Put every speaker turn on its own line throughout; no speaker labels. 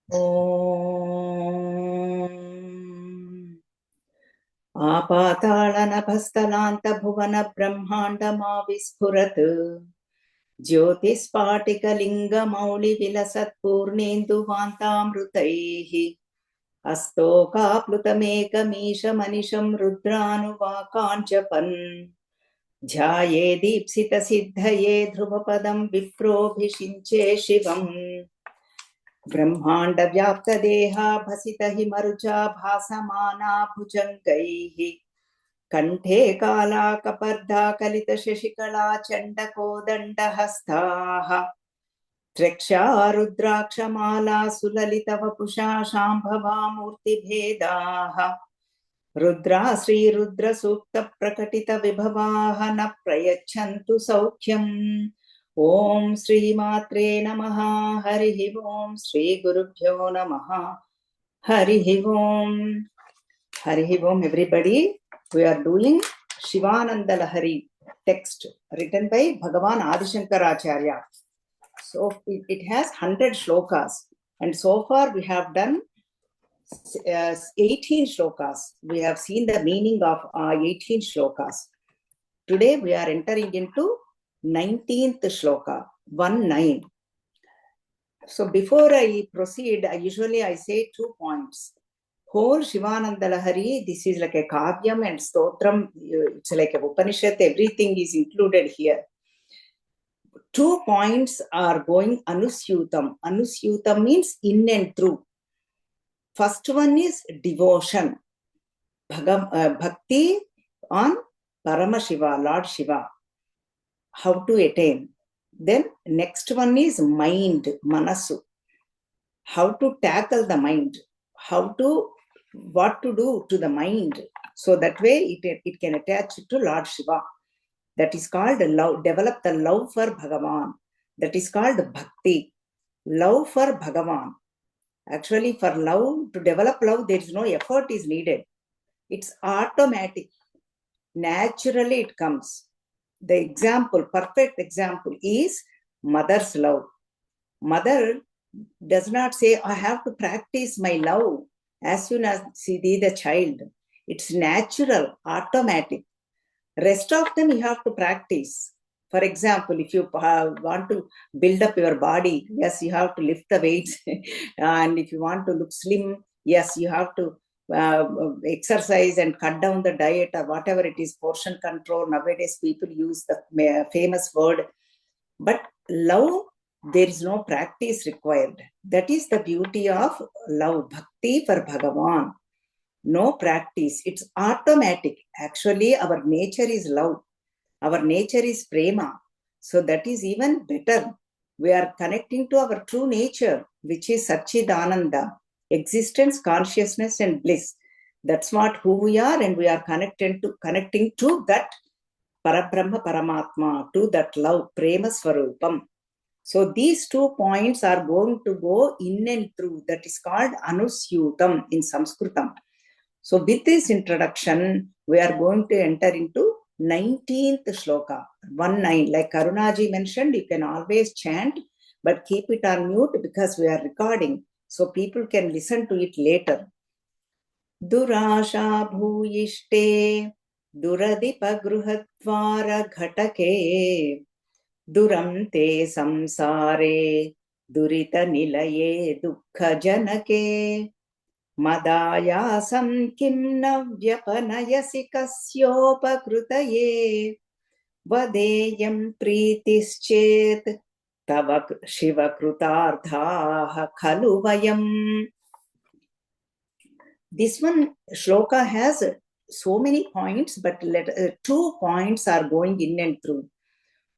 Om Apatalanaphastalanta bhuvana brahmanda visphurat Jyotispatikalinga mauli vilasat purnendu vantamrutaihi Astoka plutamekamisha manisham rudranuvakanchapan Jhaye deepsita siddhaye dhruvapadam viprobhishinche shivam ब्रह्मांड व्याप्त देहा भसित हिमरुचा भासमाना भुजंगैः कंठे काला कपर्धा कलित शशिकला चंडकोदंडहस्ताः त्र्यक्षा रुद्राक्षमाला सुललित वपुषा शांभवा मूर्तिभेदाः रुद्रा श्री रुद्र सूक्त प्रकटित विभवाः न प्रयच्छन्तु सौख्यम् ओम श्री मात्रे नमः हरिः ओम श्री गुरुभ्यो नमः हरिः ओम everybody. We are doing Shivananda Lahari text written by Bhagavan Adi Shankaracharya. So it has 100 shlokas and so far we have done 18 shlokas. We have seen the meaning of 18 shlokas. Today we are entering into 19th shloka, 1-9. So before I proceed, usually I say 2 points. Whole Shivananda Lahari, this is like a kavyam and stotram, it's like a Upanishad, everything is included here. 2 points are going anusyutam. Anusyutam means in and through. First one is devotion, bhakti on Paramashiva, Lord Shiva. How to attain. Then next one is mind, manasu. How to tackle the mind. What to do to the mind. So that way it can attach to Lord Shiva. That is called love. Develop the love for Bhagavan. That is called bhakti. Love for Bhagavan. Actually, for love, to develop love, there is no effort is needed. It's automatic. Naturally it comes. The example, perfect example is mother's love. Mother does not say, I have to practice my love as soon as she see the child. It's natural, automatic. Rest of them you have to practice. For example, if you want to build up your body, yes, you have to lift the weights. And if you want to look slim, yes, you have to exercise and cut down the diet or whatever it is, portion control. Nowadays people use the famous word, but love, there is no practice required. That is the beauty of love, bhakti for Bhagavan. No practice, it's automatic. Actually our nature is love, our nature is prema, so that is even better. We are connecting to our true nature, which is Satchidananda, existence, consciousness and bliss. That's what who we are, and we are connecting to that Parabrahma Paramatma, to that love, Prema Swarupam. So these 2 points are going to go in and through. That is called Anusyutam in Sanskritam. So with this introduction, we are going to enter into 19th shloka, 1-9. Like Karunaji mentioned, you can always chant, but keep it on mute because we are recording, so people can listen to it later. Durasha bhuyishte duradipa gruhattvara ghatake durante samsare durita nilaye dukkha janake madayasam kim na vyapanayasi kasyopakrutaye vadeyam pritischet tava shiva krutarthaah khalu vayam. This one shloka has so many points, but 2 points are going in and through.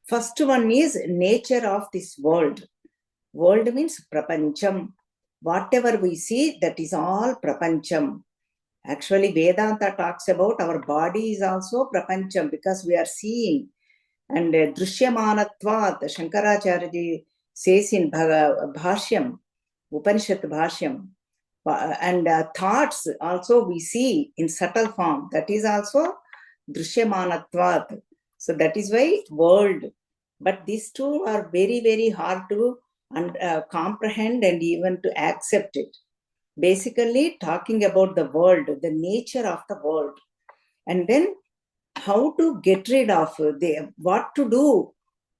First one is nature of this world. World means prapancham. Whatever we see, that is all prapancham. Actually, Vedanta talks about our body is also prapancham because we are seeing. And drushyamanatvat, Shankaracharya says in Bhashyam, Upanishad Bhashyam. And thoughts also we see in subtle form. That is also drushyamanatvat. So that is why world. But these two are very, very hard to and comprehend and even to accept it. Basically, talking about the world, the nature of the world, and then how to get rid of what to do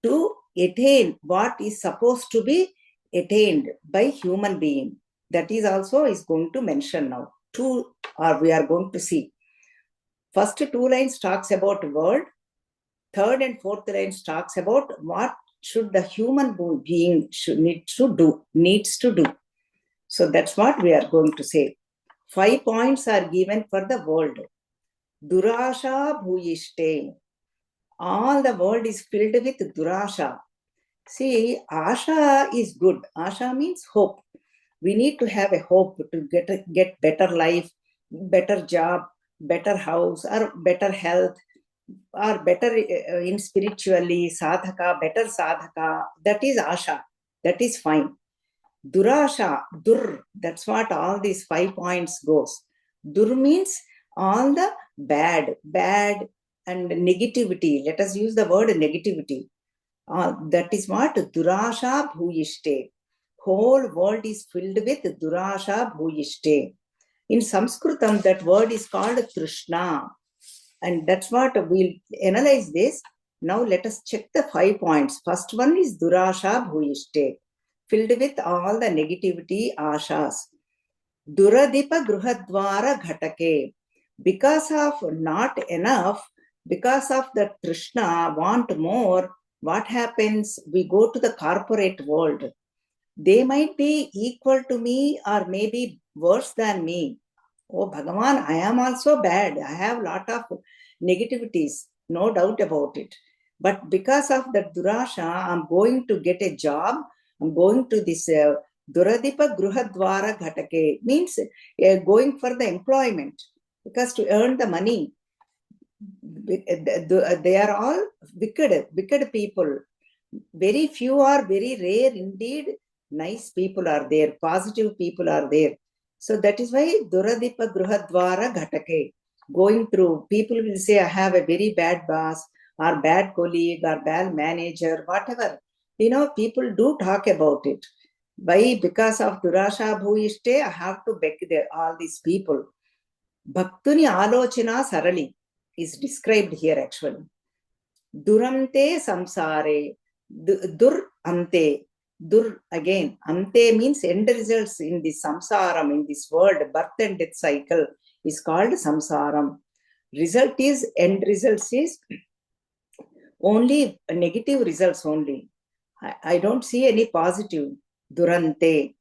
to attain what is supposed to be attained by human being. That is also is going to mention now. Two, or we are going to see. First two lines talks about world. Third and fourth lines talks about what should the human being needs to do. So that's what we are going to say. 5 points are given for the world. Durasha bhuyishte. All the world is filled with durasha. See, asha is good. Asha means hope. We need to have a hope to get better life, better job, better house, or better health, or better in spiritually, sadhaka, better sadhaka. That is asha. That is fine. Durasha, dur, that's what all these 5 points goes. Dur means all the bad and negativity. Let us use the word negativity. That is what durasha bhuyishte. Whole world is filled with durasha bhuyishte. In Sanskritam, that word is called Trishna. And that's what we'll analyze this. Now let us check the 5 points. First one is durasha bhuyishte, filled with all the negativity, ashas. Duradipa gruhadwara ghatake. Because of not enough, because of the Trishna, want more, what happens? We go to the corporate world. They might be equal to me or maybe worse than me. Oh, Bhagavan, I am also bad. I have a lot of negativities, no doubt about it. But because of that durasha, I'm going to get a job. I'm going to this Duradipa Gruhadwara Ghatake, means going for the employment, because to earn the money. They are all wicked people. Very few are very rare indeed. Nice people are there, positive people are there. So that is why Duradipa Gruhadwara Ghatake. Going through, people will say, I have a very bad boss, or bad colleague, or bad manager, whatever. People do talk about it. Why? Because of Durasha Bhuyishte, I have to beg all these people. Bhaktuni Alochana Sarali is described here actually. Durante samsare, dur ante. Dur again. Ante means end results in this samsaram, in this world, birth and death cycle is called samsaram. End results is only negative results only. I don't see any positive. Durante.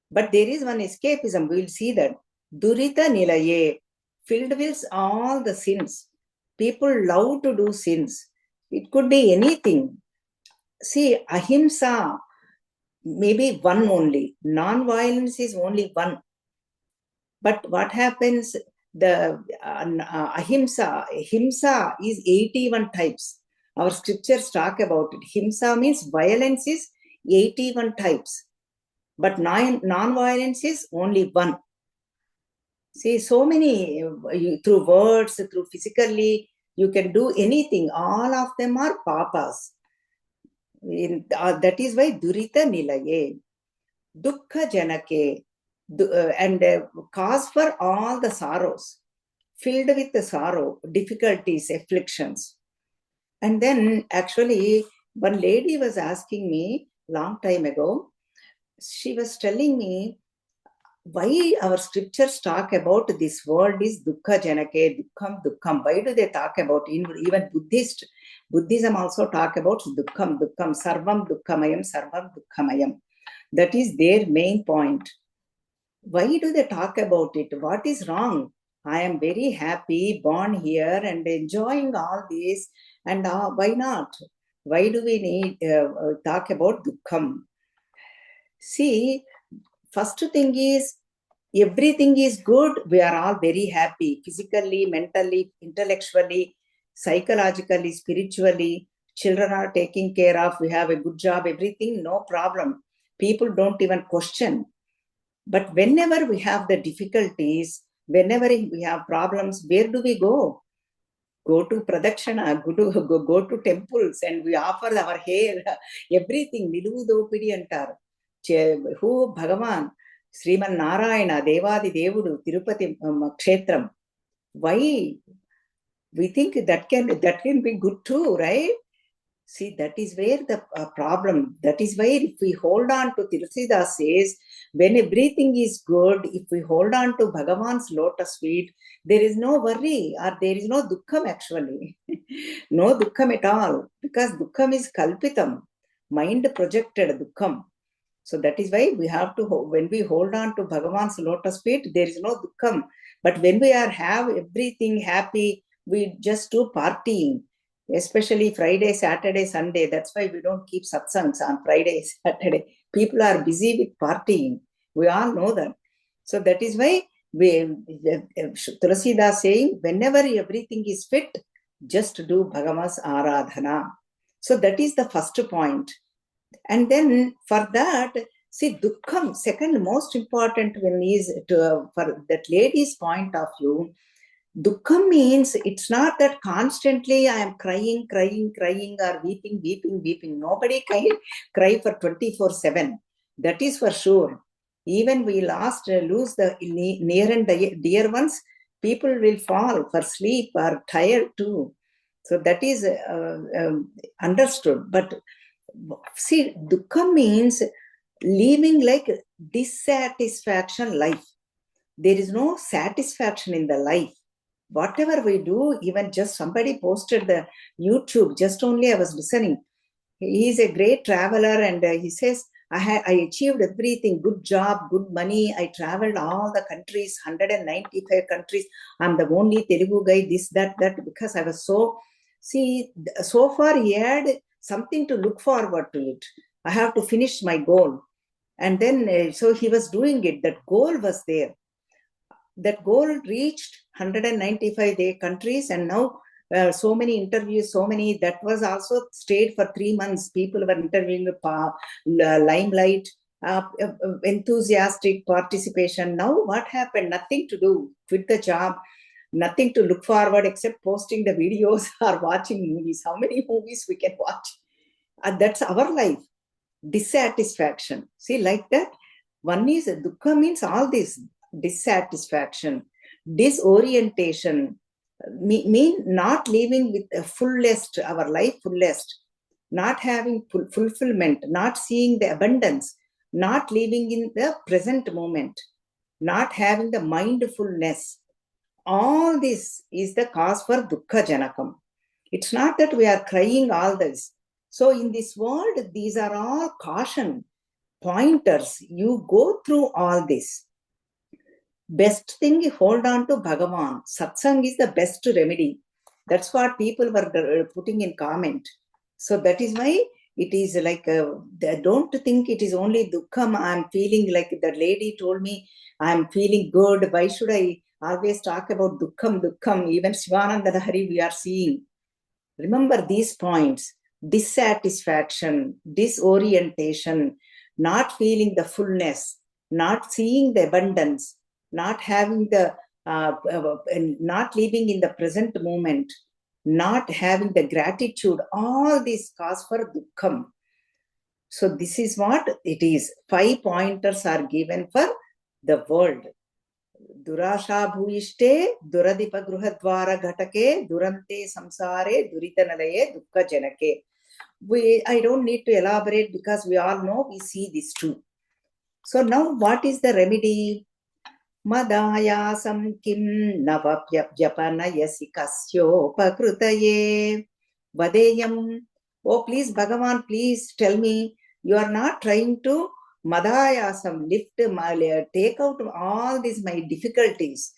But there is one escapism. We will see that. Durita nilaye, filled with all the sins. People love to do sins. It could be anything. See, ahimsa, maybe one only. Non-violence is only one. But what happens? The ahimsa, himsa is 81 types. Our scriptures talk about it. Himsa means violence is 81 types. But non-violence is only one. See, so many, through words, through physically, you can do anything. All of them are papas. That is why durita nilaye, dukkha janake, and cause for all the sorrows, filled with the sorrow, difficulties, afflictions. And then actually, one lady was asking me long time ago, she was telling me, why our scriptures talk about this world is dukkha janake, dukkham. Why do they talk about, even Buddhism also talk about dukkham, sarvam dukkhamayam. That is their main point. Why do they talk about it? What is wrong? I am very happy, born here and enjoying all this. And why not? Why do we need talk about dukkham? See, first thing is, everything is good. We are all very happy, physically, mentally, intellectually, psychologically, spiritually. Children are taken care of. We have a good job, everything, no problem. People don't even question. But whenever we have the difficulties, whenever we have problems, where do we go? go to Pradakshana, go to temples, and we offer our hair, everything. Niluvu dopidi antaru. Who Bhagavan, Sriman Narayana, Devadi Devudu, Tirupati Kshetram. Why? We think that can be good too, right? See, that is where the problem. That is why if we hold on to Tulsidas says, when everything is good, if we hold on to Bhagavan's lotus feet, there is no worry or there is no dukkham actually. No dukkham at all, because dukkham is kalpitam, mind projected dukkham. So that is why we have to, when we hold on to Bhagavan's lotus feet, there is no dukkham. But when we have everything happy, we just do partying. Especially Friday, Saturday, Sunday. That's why we don't keep satsangs on Friday, Saturday. People are busy with partying. We all know that. So that is why Tulsidas saying, whenever everything is fit, just do Bhagavan's Aradhana. So that is the first point. And then for that, see, dukkham, second most important one is for that lady's point of view. Dukkham means it's not that constantly I am crying or weeping. Nobody can cry for 24/7. That is for sure. Even we lose the near and dear ones, people will fall for sleep or tired too. So that is understood. But see, dukkha means living like dissatisfaction life. There is no satisfaction in the life. Whatever we do, even just somebody posted the YouTube, just only I was listening. He is a great traveler and he says, I achieved everything, good job, good money. I traveled all the countries, 195 countries. I'm the only Telugu guy, this, that, because I was so far he had something to look forward to it. I have to finish my goal. And then, so he was doing it. That goal was there. That goal reached 195 countries, and now so many interviews, that was also stayed for 3 months. People were interviewing limelight, enthusiastic participation. Now what happened? Nothing to do. Quit the job, nothing to look forward except posting the videos or watching movies. How many movies we can watch? That's our life. Dissatisfaction. See, like that. One is dukkha means all this. Dissatisfaction, disorientation, mean not living with a fullest, our life fullest, not having fulfillment, not seeing the abundance, not living in the present moment, not having the mindfulness. All this is the cause for dukkha janakam. It's not that we are crying all this. So in this world, these are all caution pointers. You go through all this. Best thing, hold on to Bhagavan. Satsang is the best remedy. That's what people were putting in comment. So that is why it is like, don't think it is only dukkham. I'm feeling like the lady told me, I'm feeling good. Why should I always talk about dukkham? Even Shivananda Lahari we are seeing. Remember these points. Dissatisfaction, disorientation, not feeling the fullness, not seeing the abundance, not having the, not living in the present moment, not having the gratitude, all these cause for dukkham. So this is what it is. 5 pointers are given for the world. Durasha bhuishte, duradipa gruhadvara ghatake, durante samsare, duritanalaye, dukkha janake. I don't need to elaborate because we all know, we see this too. So now what is the remedy? Madayasam kim navapyapanayasi kasyopakrutaye vadeyam. Oh, please, Bhagavan, please tell me, you are not trying to madayasam, take out all these my difficulties.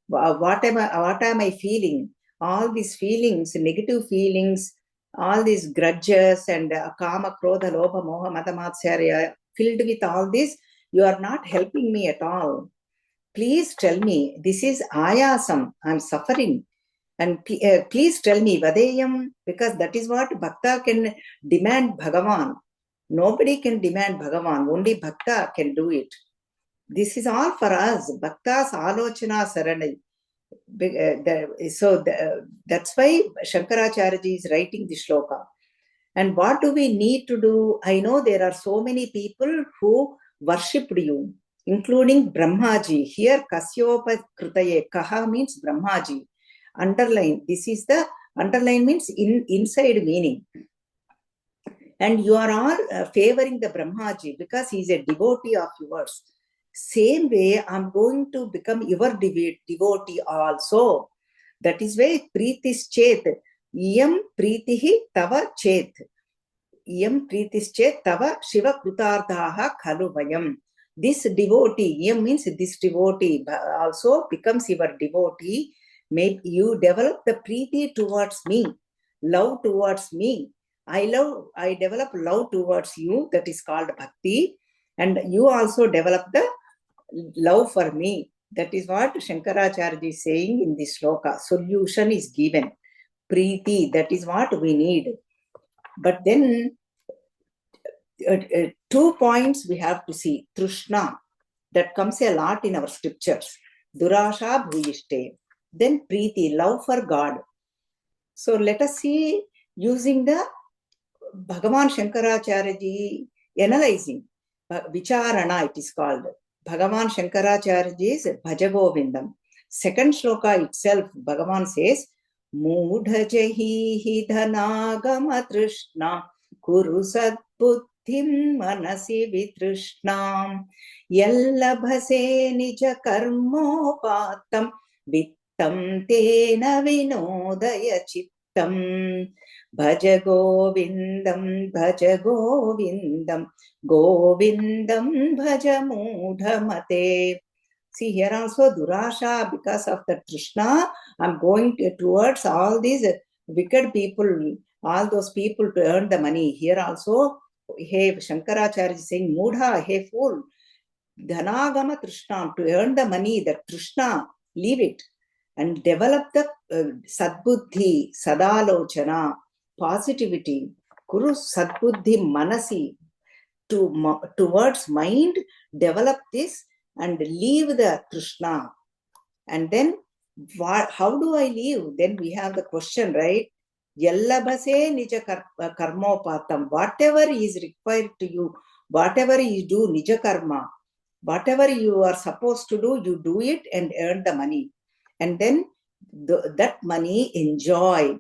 What am I feeling? All these feelings, negative feelings, all these grudges and kama, krodha, lobha, moha, mada, matsarya, filled with all this, you are not helping me at all. Please tell me, this is ayasam, I'm suffering. And please tell me, vadeyam, because that is what bhakta can demand Bhagavan. Nobody can demand Bhagavan, only bhakta can do it. This is all for us. Bhakta's alochana saranai. That's why Shankaracharya is writing the shloka. And what do we need to do? I know there are so many people who worshipped you, including Brahmaji. Here, Kasyopa Kritaye, Kaha means Brahmaji. Underline, this is the underline means inside meaning. And you are all favoring the Brahmaji because he is a devotee of yours. Same way, I'm going to become your devotee also. That is why Pritis Chet. Yam Pritihi Tava Chet. Yam Pritis Chet Tava Shiva Krutarthaha Khalu Vayam. This devotee, Yam means this devotee, also becomes your devotee. Maybe you develop the Priti towards me, love towards me. I develop love towards you, that is called bhakti, and you also develop the love for me. That is what Shankaracharya is saying in this sloka. Solution is given. Preeti, that is what we need. But then 2 points we have to see. Trishna, that comes a lot in our scriptures. Durasha bhuyishte. Then Preeti, love for God. So let us see using the Bhagavan Shankaracharya ji analyzing. Vicharana it is called. Bhagavan Shankaracharya ji's Bhajagovindam. Second shloka itself, Bhagavan says, Mudhajahi dhanagama trishna kuru sadbuddhim manasi vitrishnam yallabhase nija karmopatam vittam tena vinodaya chittam bhaja govindam govindam bhaja mudhamate. See here also Durasha, because of the Trishna, I'm going towards all these wicked people, all those people to earn the money. Here also, hey, Shankaracharya is saying, Mudha, hey fool, Dhanagama Trishna, to earn the money, the Trishna, leave it and develop the Sadbuddhi, Sadalochana, positivity, Kuru Sadbuddhi Manasi, towards mind, develop this and leave the Krishna. And then, how do I leave? Then we have the question, right? Yallabhase nija karmopatam. Whatever is required to you, whatever you do, nija karma, whatever you are supposed to do, you do it and earn the money. And then that money, enjoy.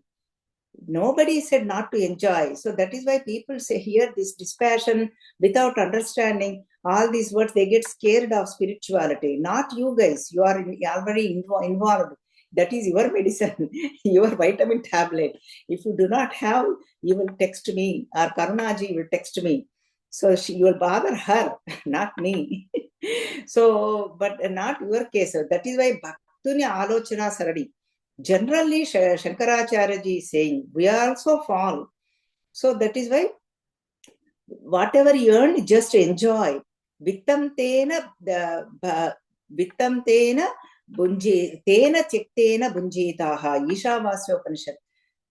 Nobody said not to enjoy. So that is why people say here this dispassion without understanding all these words, they get scared of spirituality. Not you guys. You are already involved. That is your medicine, your vitamin tablet. If you do not have, you will text me, or Karunaji will text me. So you will bother her, not me. So, but not your case. That is why Bhaktuni Alochana Saradi. Generally, Shankaracharya ji is saying, we also fall. So that is why whatever you earn, just enjoy. Vittam tena bunji tena chiktena bunjitaha. Ishavasya Upanishad.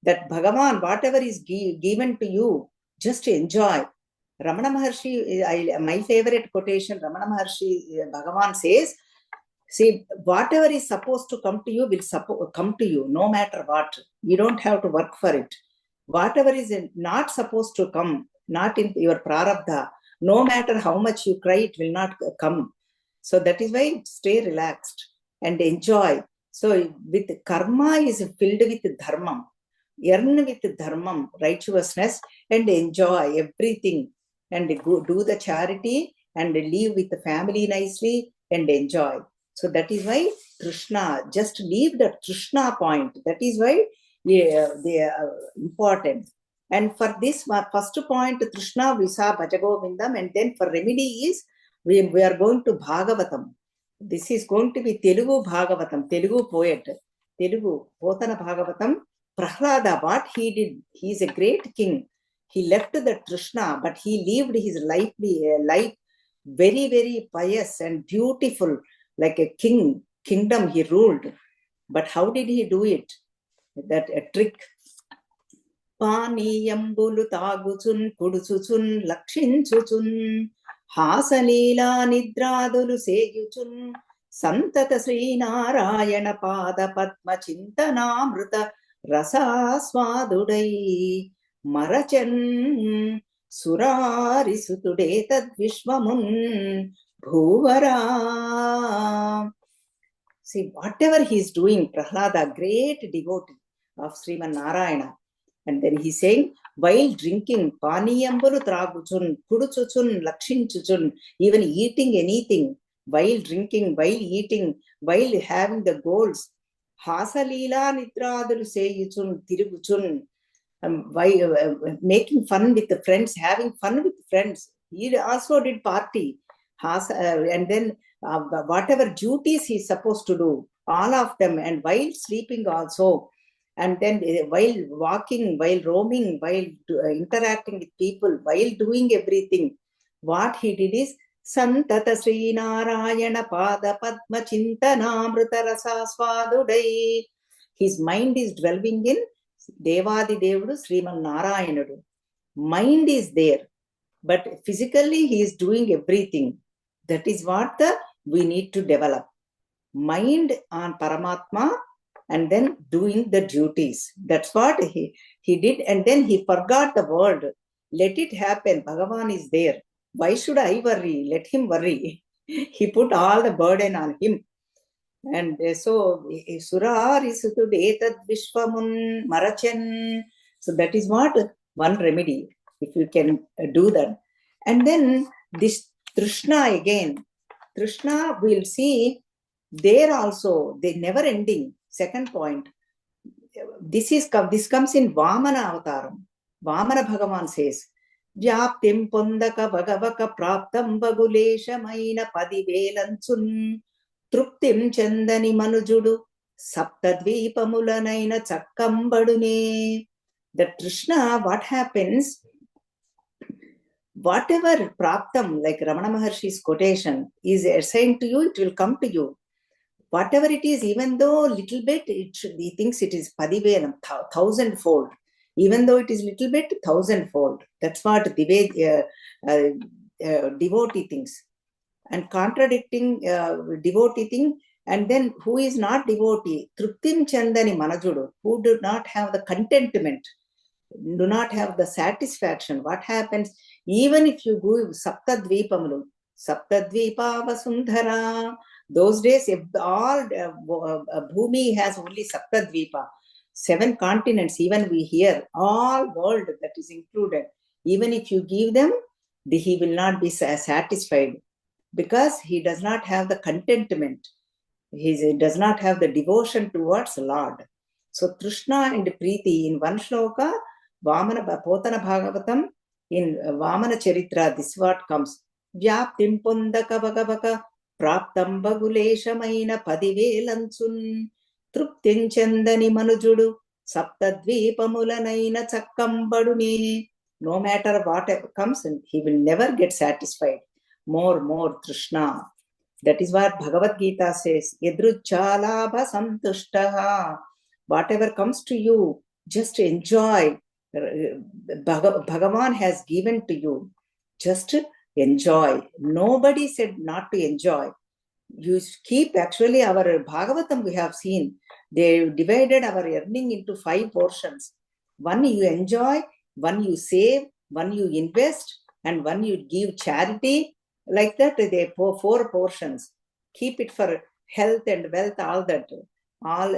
That Bhagavan, whatever is given to you, just enjoy. Ramana Maharshi, my favorite quotation, Ramana Maharshi, Bhagavan says, see, whatever is supposed to come to you will come to you, no matter what. You don't have to work for it. Whatever is not supposed to come, not in your prarabdha, no matter how much you cry, it will not come. So that is why stay relaxed and enjoy. So with karma is filled with dharmam. Earn with dharmam, righteousness, and enjoy everything. And go do the charity and live with the family nicely and enjoy. So that is why Trishna, just leave the Trishna point. That is why they are important. And for this first point, Trishna, we saw Bhajagovindam, and then for remedy is, we are going to Bhagavatam. This is going to be Telugu Bhagavatam, Telugu poet, Telugu, Potana Bhagavatam. Prahlada, what he did, he is a great king. He left the Trishna, but he lived his life very, very pious and beautiful, like a kingdom he ruled. But how did he do it? That a trick. Paniyambulu taguchun kuduchuchun lakshinchuchun hasalila nidradulu seyuchun Santata Sri Narayana Pada Padma Chintanamrita Rasa Swadudai Marachan Surari Sutude Tad Vishwamun Bhuvara. See, whatever he is doing, Prahlada, great devotee of Sriman Narayana. And then he's saying, while drinking, Paniyamburu Traguchun, Kuduchuchun, Lakshinchuchun, even eating anything, while drinking, while eating, while having the goals, Hasalila Nitradul Seyuchun, Tiruguchun, making fun with the friends, having fun with friends. He also did party. And then whatever duties he's supposed to do, all of them, and while sleeping also, and then while walking, while roaming, while interacting with people, while doing everything, what he did is Santata Sri Narayana Pada Padma Chintanamrita Rasa Swadudai. His mind is dwelling in Devadi Devudu Sriman Narayanudu. Mind is there, but physically he is doing everything. That is what we need to develop. Mind on Paramatma and then doing the duties. That's what he did. And then he forgot the world. Let it happen. Bhagavan is there. Why should I worry? Let him worry. He put all the burden on him. And so, Surari Sutudetad Vishwamun Marachan. So that is what one remedy, if you can do that. And then this Trishna again. Trishna, we'll see there also, they never ending. Second point. This comes in Vamana Avataram. Vamana Bhagavan says, Vyaptim Pundaka Bhagavaka Praptam Bagulesha Maina Padivelansun Truptim Chandani Manujudu Saptadvipamulanaina Chakkambadune. The Trishna, what happens? Whatever Praptam, like Ramana Maharshi's quotation, is assigned to you, it will come to you. Whatever it is, even though little bit, he thinks it is Padivelam, thousandfold. Even though it is little bit, thousandfold. That's what devotee thinks. And contradicting devotee thing, and then who is not devotee, Truptim Chandani Manajudu, who do not have the contentment, do not have the satisfaction. What happens? Even if you go Saptadvipamulu, Saptadvipa Vasundhara, those days, all Bhumi has only Saptadvipa, 7 continents, even we hear, all world that is included. Even if you give them, he will not be satisfied because he does not have the contentment. He does not have the devotion towards Lord. So Trishna and Preeti in one shloka, Vamana Potana Bhagavatam, in Vamana Charitra, this what comes. Vyaptim Pundaka Bhagavaka Praptam Bagulesha Maina Padivelansun Truptin Chandani Manujudu Saptadvipamulanaina Chakkambadune. No matter what comes, he will never get satisfied. More Trishna. That is what Bhagavad Gita says. Yadruchalabha santushtaha. Whatever comes to you, just enjoy. Bhagavan has given to you. Just enjoy. Nobody said not to enjoy. You keep, actually, our Bhagavatam we have seen. They divided our earning into 5 portions. One you enjoy, one you save, one you invest, and one you give charity. Like that, they 4 portions. Keep it for health and wealth, all that, all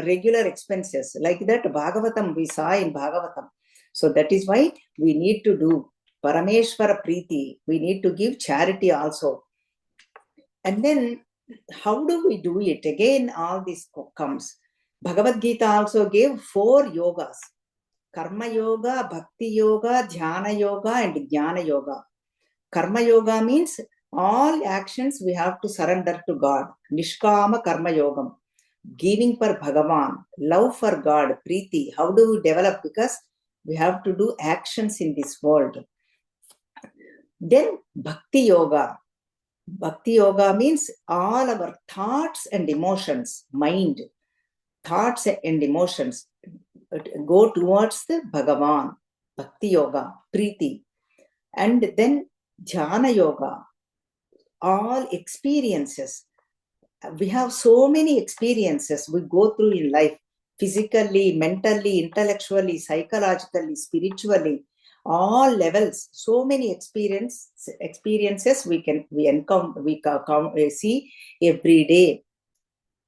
regular expenses. Like that, Bhagavatam we saw in Bhagavatam. So that is why we need to do Parameshvara Preeti. We need to give charity also. And then, how do we do it? Again, all this comes. Bhagavad Gita also gave 4 yogas. Karma Yoga, Bhakti Yoga, Dhyana Yoga, and Jnana Yoga. Karma Yoga means all actions we have to surrender to God. Nishkama Karma Yogam. Giving for Bhagavan. Love for God. Preeti. How do we develop? Because we have to do actions in this world. Then Bhakti Yoga. Bhakti Yoga means all our thoughts and emotions, mind, thoughts and emotions go towards the Bhagavan. Bhakti Yoga, Preeti. And then Jnana Yoga, all experiences we have so many experiences we go through in life, physically, mentally, intellectually, psychologically, spiritually, all levels. So many experiences we encounter, we see every day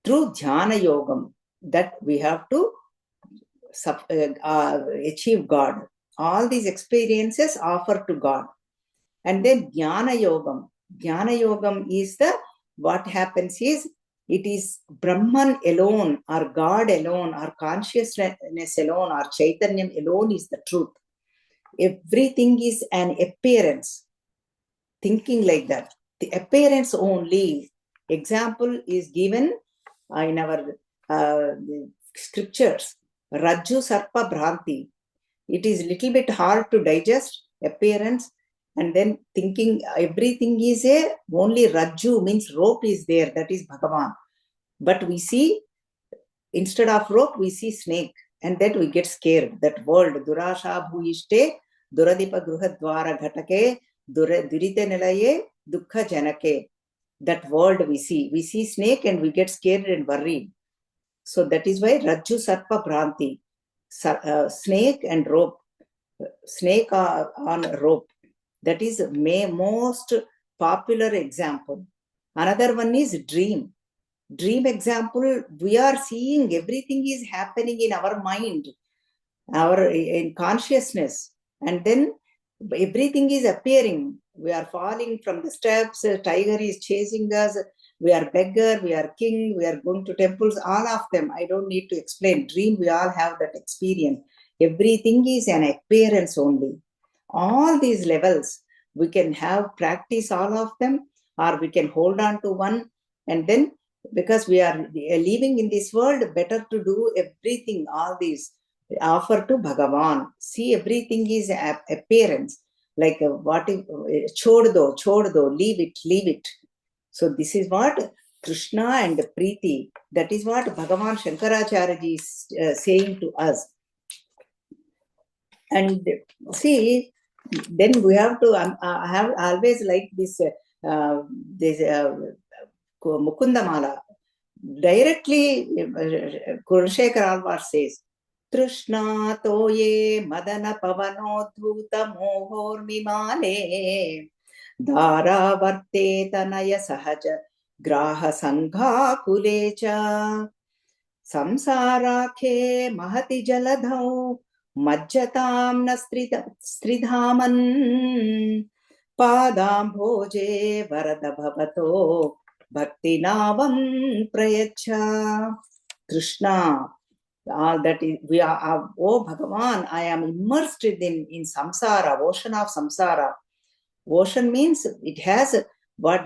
through jhana yogam, that we have to achieve God. All these experiences offer to God. And then jnana yogam. Jnana yogam is what happens is, it is Brahman alone, or God alone, or consciousness alone, or Chaitanyam alone is the truth. Everything is an appearance. Thinking like that, the appearance only. Example is given in our scriptures. Rajju Sarpa Bhranti. It is little bit hard to digest appearance, and then thinking everything is only Rajju, means rope is there, that is Bhagavan. But we see, instead of rope, we see snake, and then we get scared. That world, Durasha Bhuishte, Duradipa Gruhadwara Ghatake, Durite Nilaye, Dukha Janake. That world we see snake and we get scared and worried. So that is why Rajju Sarpa Bhranti, snake and rope, snake on rope. That is most popular example. Another one is dream. Dream example, we are seeing everything is happening in our mind, in consciousness, and then everything is appearing. We are falling from the steps, a tiger is chasing us, we are beggar, we are king, we are going to temples, all of them. I don't need to explain. Dream, we all have that experience. Everything is an appearance only. All these levels, we can have practice all of them, or we can hold on to one, and then because we are living in this world, better to do everything, all these offer to Bhagavan. See, everything is appearance. Like what if chod do, leave it. So this is what Krishna and Preeti, that is what Bhagavan Shankaracharya ji is saying to us. And see, then we have to I have always liked this Mukunda Mala. Directly Kulshekar Alvar says, Trishna toye madana pavanodhuta mohor mimale dhara varte tanaya sahaja graha sangha kulecha samsarakhe mahati jaladhau majjatam na stridhaman padam bhoje varada bhavato bhakti navam prayacha. Krishna, that is, we are, oh Bhagavan, I am immersed in samsara, ocean of samsara. Ocean means it has what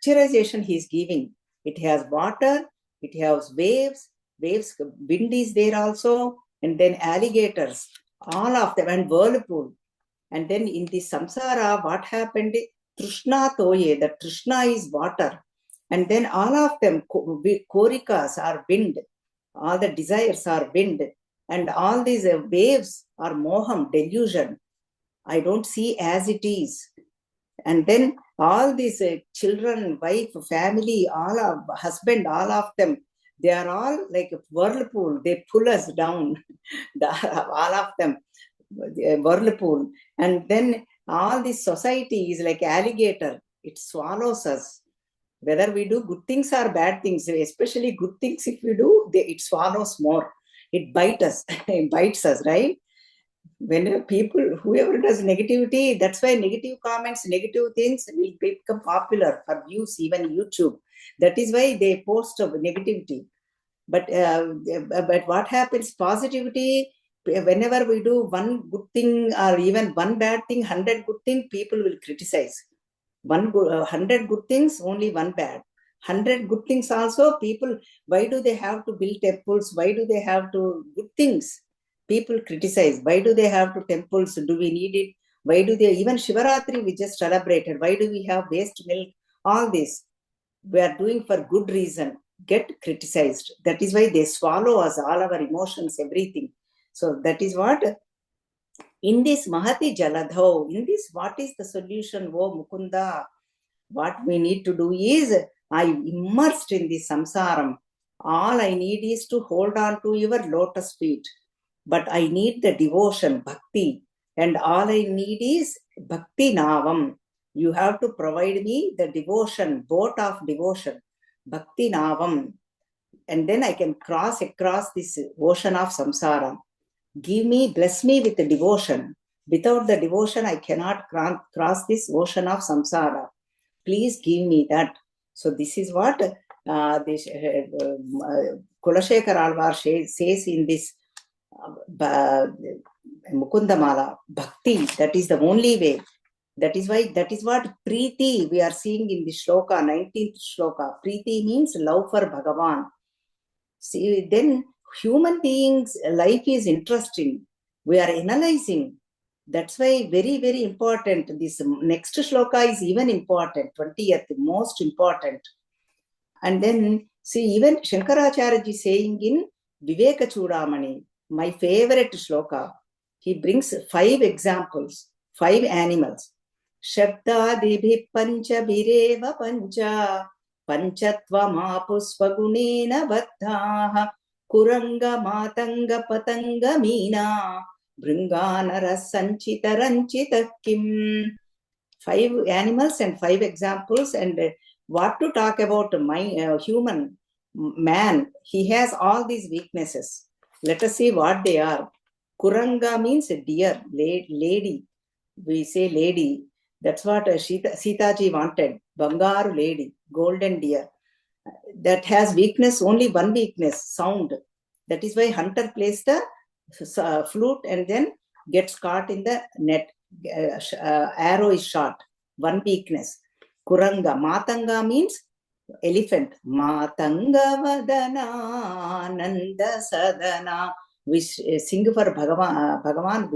picturization he is giving. It has water, it has waves, wind is there also, and then alligators, all of them, and whirlpool. And then in this samsara, what happened? Trishna toye, the Trishna is water. And then all of them, korikas are wind, all the desires are wind, and all these waves are moham, delusion. I don't see as it is. And then all these children, wife, family, all of husband, all of them, they are all like a whirlpool. They pull us down, all of them, whirlpool. And then all this society is like alligator. It swallows us. Whether we do good things or bad things, especially good things, if we do, it swallows more. It bites us, it bites us, right? When people, whoever does negativity, that's why negative comments, negative things will become popular for views, even YouTube. That is why they post of negativity. But what happens? Positivity. Whenever we do one good thing or even one bad thing, 100 good things, people will criticize. 100 good things, only one bad. 100 good things also, people, why do they have to build temples? Why do they have to good things? People criticize. Why do they have to temples? Do we need it? Why do they, even Shivaratri we just celebrated, why do we have waste milk? All this we are doing for good reason, get criticized. That is why they swallow us, all our emotions, everything. So that is what, in this Mahati Jaladho, in this, what is the solution? Oh Mukunda, what we need to do is I immersed in the samsaram. All I need is to hold on to your lotus feet. But I need the devotion, bhakti. And all I need is bhakti navam. You have to provide me the devotion, boat of devotion, bhakti navam. And then I can cross across this ocean of samsara. Bless me with the devotion. Without the devotion, I cannot cross this ocean of samsara. Please give me that. So this is what Kulashekar Alvar says in this Mukundamala. Bhakti, that is the only way. That is what Preeti we are seeing in the shloka, 19th shloka. Preeti means love for Bhagavan. See, then human beings' life is interesting. We are analyzing. That's why very, very important. This next shloka is even important, 20th, most important. And then, see, even Shankaracharya ji saying in Viveka Chudamani, my favorite shloka, he brings 5 examples, 5 animals. Shabdadibhi pancha bireva pancha panchatvamapuspagунena baddhaha kuranga matanga patanga meena bringanara sanchita ranchita kim. 5 animals and 5 examples. And what to talk about human man, he has all these weaknesses. Let us see what they are. Kuranga means deer, lady. We say lady. That's what Sitaji wanted. Bangaru lady, golden deer. That has weakness, only one weakness, sound. That is why hunter plays the flute and then gets caught in the net. Arrow is shot. One weakness. Kuranga. Matanga means elephant. Matanga vadana nanda sadana. We sing for Bhagavan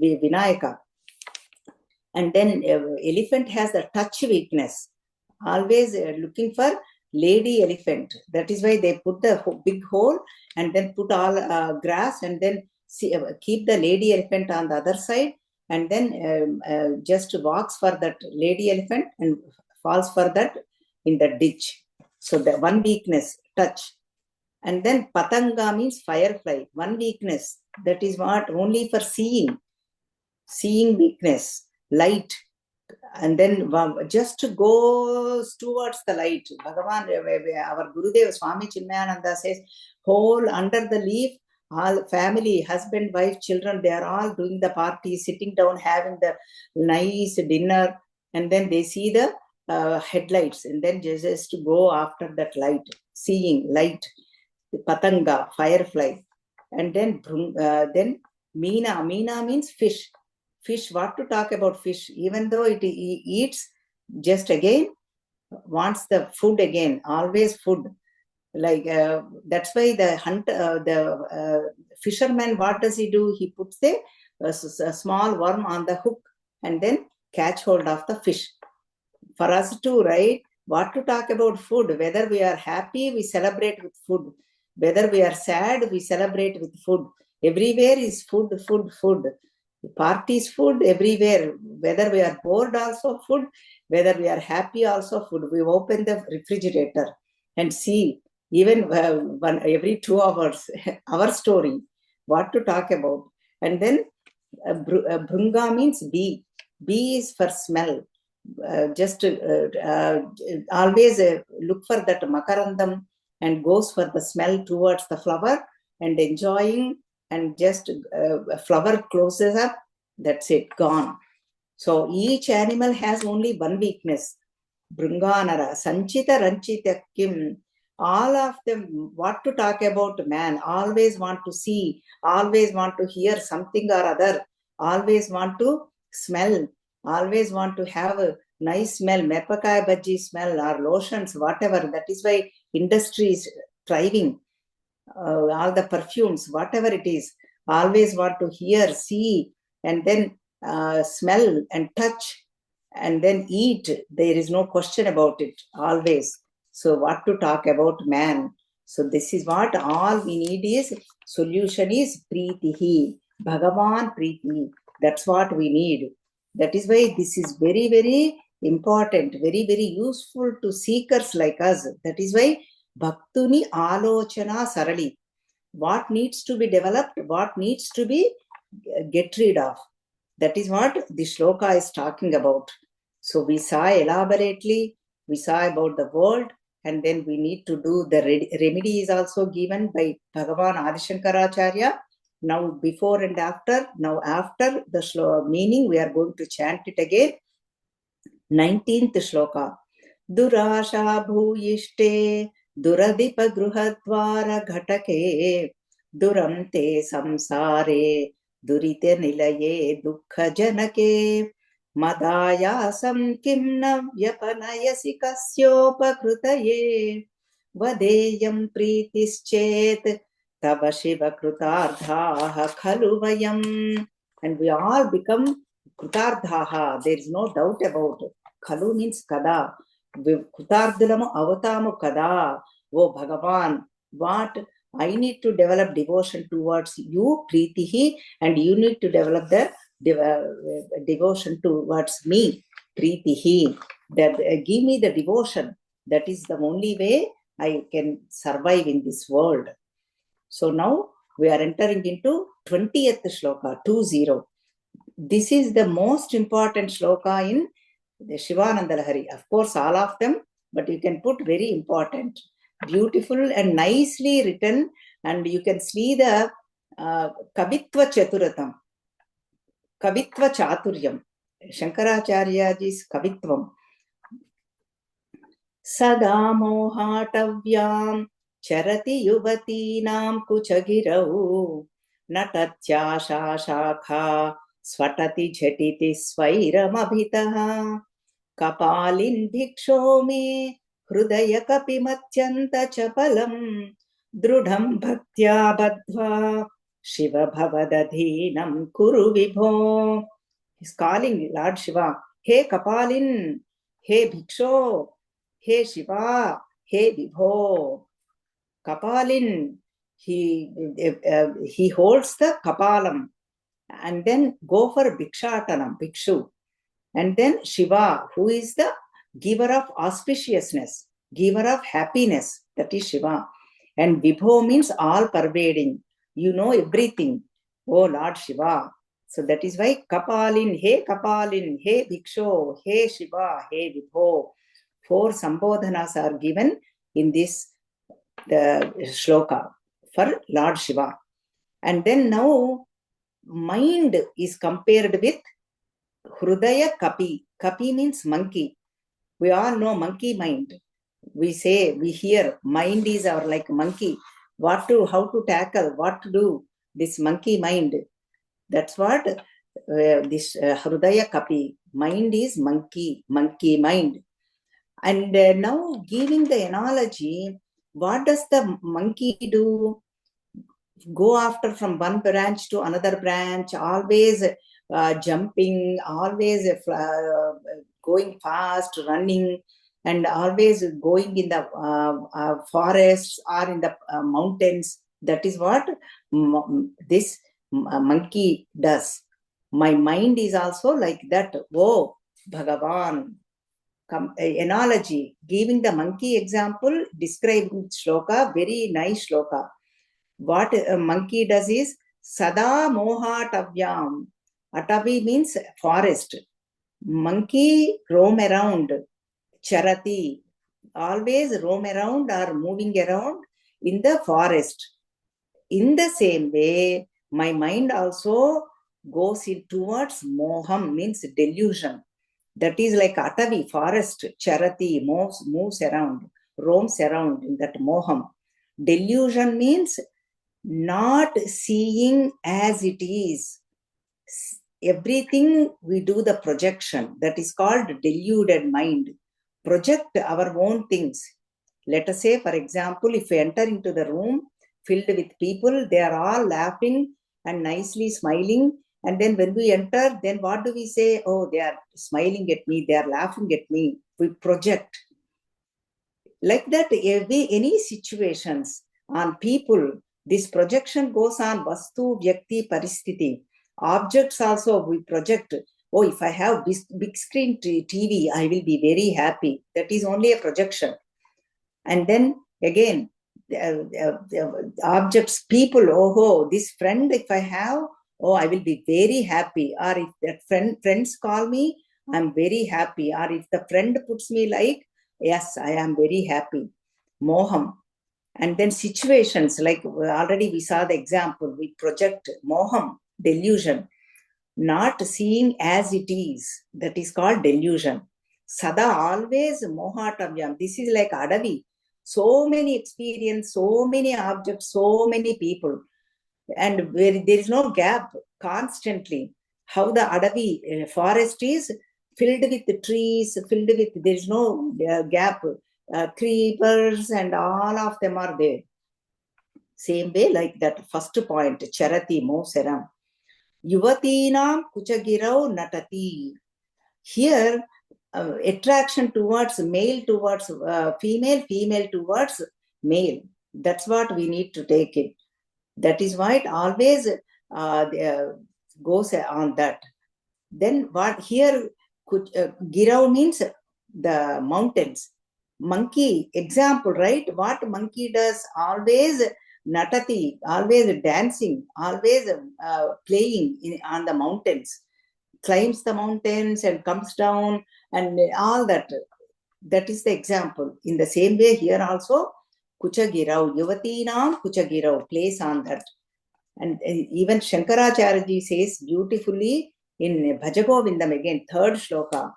Vinayaka. And then elephant has the touch weakness. Always looking for lady elephant. That is why they put the big hole and then put all grass and then keep the lady elephant on the other side, and then just walks for that lady elephant and falls for that in the ditch. So the one weakness, touch. And then patanga means firefly. One weakness. That is what only for seeing weakness, light. And then just goes towards the light. Bhagavan, our Gurudev Swami Chinmayananda says, whole under the leaf, all family, husband, wife, children, they are all doing the party, sitting down, having the nice dinner, and then they see the headlights, and then just go after that light, seeing light, patanga, firefly. And then Meena means fish. Fish, what to talk about fish? Even though it eats, just again wants the food again, always food. Like that's why the fisherman, what does he do? He puts a small worm on the hook and then catch hold of the fish. For us too, right? What to talk about food? Whether we are happy, we celebrate with food. Whether we are sad, we celebrate with food. Everywhere is food. Parties, food everywhere. Whether we are bored, also food. Whether we are happy, also food. We open the refrigerator and see, even every 2 hours, our story, what to talk about. And then Brunga means bee. Bee is for smell. Always look for that makarandam and goes for the smell towards the flower and enjoying, and just flower closes up, that's it, gone. So each animal has only one weakness. Bringanara, Sanchita Ranchita Kim. All of them, what to talk about man, always want to see, always want to hear something or other, always want to smell, always want to have a nice smell, mepakai bhaji smell or lotions, whatever. That is why industry is thriving. All the perfumes, whatever it is, always want to hear, see, and then smell and touch, and then eat. There is no question about it, always. So what to talk about man? So this is what all we need is, solution is Preetihi, Bhagavan Preeti. That's what we need. That is why this is very, very important, very, very useful to seekers like us. That is why Bhaktuni Alochana Sarali. What needs to be developed, what needs to be get rid of. That is what the shloka is talking about. So we saw elaborately, we saw about the world, and then we need to do the remedy is also given by Bhagavan Adishankaracharya. Now before and after, now after the meaning, we are going to chant it again. 19th shloka. Durasha bhuyishte duradipa gruhadvara ghatake durante samsare durite nilaye dukkha janake madayasam kimna vyapanayasi kasyopakrutaye vadeyam pritischet tava shiva krutardhaha khalu vayam. And we all become krutardhaha. There is no doubt about it. Khalu means kada. Krutardhalamu avatamu kada. Oh Bhagavan, what I need to develop devotion towards you, Pritihi, and you need to develop the devotion towards me, Pritihi. That give me the devotion. That is the only way I can survive in this world. So now we are entering into 20th shloka, 20. This is the most important shloka in the Shivananda Lahari. Of course, all of them, but you can put very important, beautiful and nicely written, and you can see the Kavitva Chaturatam, Kavitva Chaturyam, Shankaracharyaji's Kavitvam. Sada mohatavyam charati yuvatinam kuchagirau natatyasha shakha swatati jhatiti svairamabhitaha kapalin bhiksho me hrudaya kapimatyanta chapalam drudham bhaktya badhva shiva bhavadadhinam kuru vibho. He's calling Lord Shiva, hey Kapalin, hey Bhiksho, hey Shiva, hey Vibho. Kapalin, he holds the Kapalam, and then go for Bhikshatanam, Bhikshu. And then Shiva, who is the giver of auspiciousness, giver of happiness, that is Shiva. And Vibho means all pervading. You know everything. Oh Lord Shiva. So that is why Kapalin, hey Bhiksho, hey Shiva, hey Vibho. 4 sambodhanas are given in this shloka for Lord Shiva. And then now mind is compared with Hrudaya Kapi. Kapi means monkey. We all know monkey mind. We say, we hear, mind is our like monkey. How to tackle, what to do, this monkey mind. That's what this Hrudaya Kapi. Mind is monkey mind. And now giving the analogy, what does the monkey do? Go after from one branch to another branch, always jumping, always going fast, running, and always going in the forests or in the mountains. That is what this monkey does. My mind is also like that. Oh, Bhagavan. Analogy, giving the monkey example, describing shloka, very nice shloka. What a monkey does is Sada mohatavyam. Atavi means forest. Monkey roam around. Charati, always roam around or moving around in the forest. In the same way, my mind also goes towards moham, means delusion. That is like Atavi, forest. Charati, moves around, roams around in that moham. Delusion means not seeing as it is. Everything we do the projection. That is called deluded mind. Project our own things. Let us say, for example, if we enter into the room filled with people, they are all laughing and nicely smiling. And then when we enter, then what do we say? Oh, they are smiling at me, they are laughing at me. We project. Like that, any situations on people, this projection goes on. Vastu, Vyakti, Paristiti. Objects also we project. oh, if I have big screen TV, I will be very happy. That is only a projection. And then again, objects, people, oh, this friend, if I have, oh, I will be very happy. Or if that friends call me, I'm very happy. Or if the friend puts me like, yes, I am very happy. Moham. And then situations, like already we saw the example, we project moham, delusion, not seeing as it is. That is called delusion. Sada, always mohatavayam. This is like adavi. So many experience, so many objects, so many people. And where there is no gap constantly. How the adavi forest is filled with trees, filled with, there is no gap. Creepers and all of them are there. Same way, like that first point, charati mo seram. Yuvatinam kuchagirau natati. Here, attraction towards male towards female, female towards male. That's what we need to take it. That is why it always goes on that. Then what here, girau means the mountains. Monkey, example, right? What monkey does? Always natati, always dancing, always playing on the mountains, climbs the mountains and comes down and all that. That is the example. In the same way here also, kuchagirau, yuvatinam kuchagirau, plays on that. And even Shankaracharya says beautifully in Bhajagovindam again, third shloka,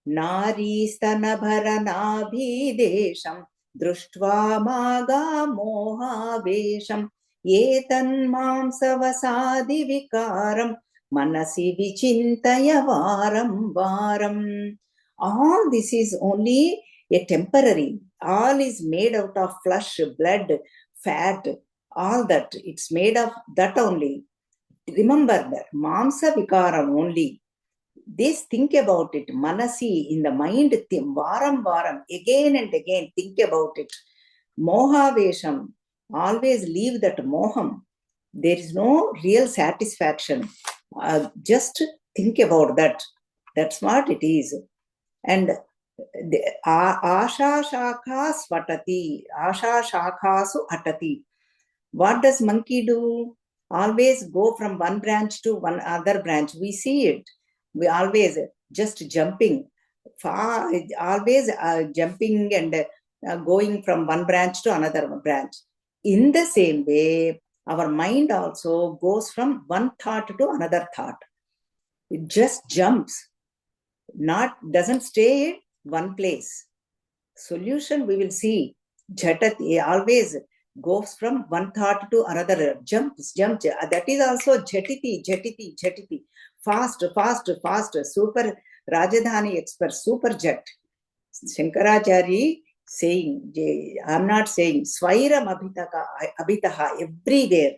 Nari stanabharanabhidesham društva maga moha vesham etan mamsavasadi vikaram manasi vichintaya varam varam. All this is only a temporary. All is made out of flesh, blood, fat, all that. It's made of that only. Remember that. Mamsa vikaram only. This, think about it. Manasi, in the mind, varam varam, again and again, think about it. Moha vesham, always leave that moham. There is no real satisfaction. Just think about that. That's what it is. And asha shakha svatati, asha shakhasu atati. What does monkey do? Always go from one branch to one other branch. We see it. We always just jumping, always jumping and going from one branch to another branch. In the same way, our mind also goes from one thought to another thought. It just jumps, doesn't stay in one place. Solution we will see. Jhatati always goes from one thought to another, jumps. That is also jhatiti. Fast, super Rajadhani expert, super jet. Shankaracharya saying, I'm not saying, Swairam abhitaha, everywhere.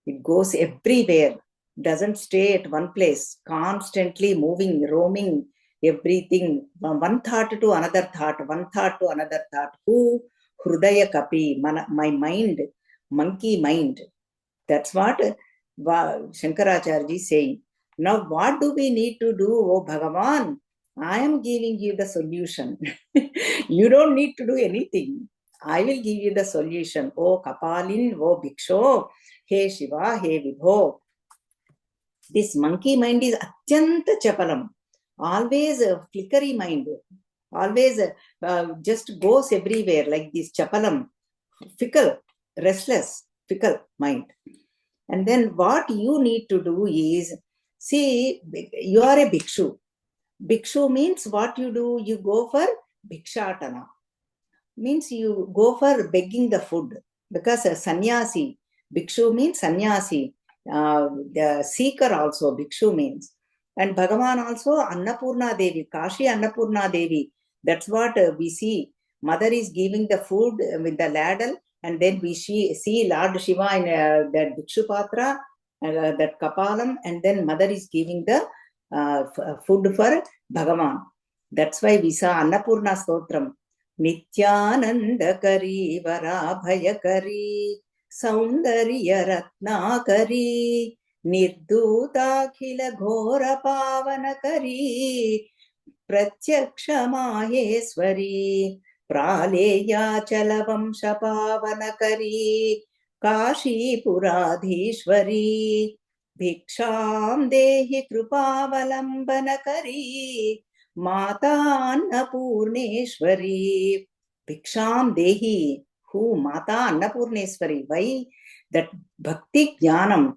It goes everywhere, doesn't stay at one place, constantly moving, roaming, everything, one thought to another thought, one thought to another thought. Who? Hrudaya kapi, my mind, monkey mind. That's what Shankaracharya is saying. Now, what do we need to do, oh Bhagavan? I am giving you the solution. You don't need to do anything. I will give you the solution. Oh Kapalin, oh Bhiksho, hey Shiva, hey Vibho. This monkey mind is atyanta chapalam. Always a flickery mind. Always just goes everywhere like this chapalam. Fickle, restless, fickle mind. And then what you need to do is, see, you are a bhikshu. Bhikshu means what you do, you go for bhikshatana. Means you go for begging the food. Because a sannyasi, bhikshu means sannyasi. The seeker also, bhikshu means. And Bhagavan also, Annapurna Devi, Kashi Annapurna Devi. That's what we see. Mother is giving the food with the ladle, and then we see Lord Shiva in that Bhikshu Patra, that Kapalam, and then mother is giving the food for Bhagavan. That's why we saw Annapurna Stotram. Nityananda Kari Varabhaya Kari Saundarya Ratna Kari Nirdutakhila ghora pavanakari Pratyaksha Maheswari Praleya Chalavamsha pavanakari Kashi Puradhishwari Bhiksham Dehi Krupavalambanakari Mata Annapurneshwari Bhiksham Dehi. Who? Mata Annapurneshwari. Why? That Bhakti Jnanam.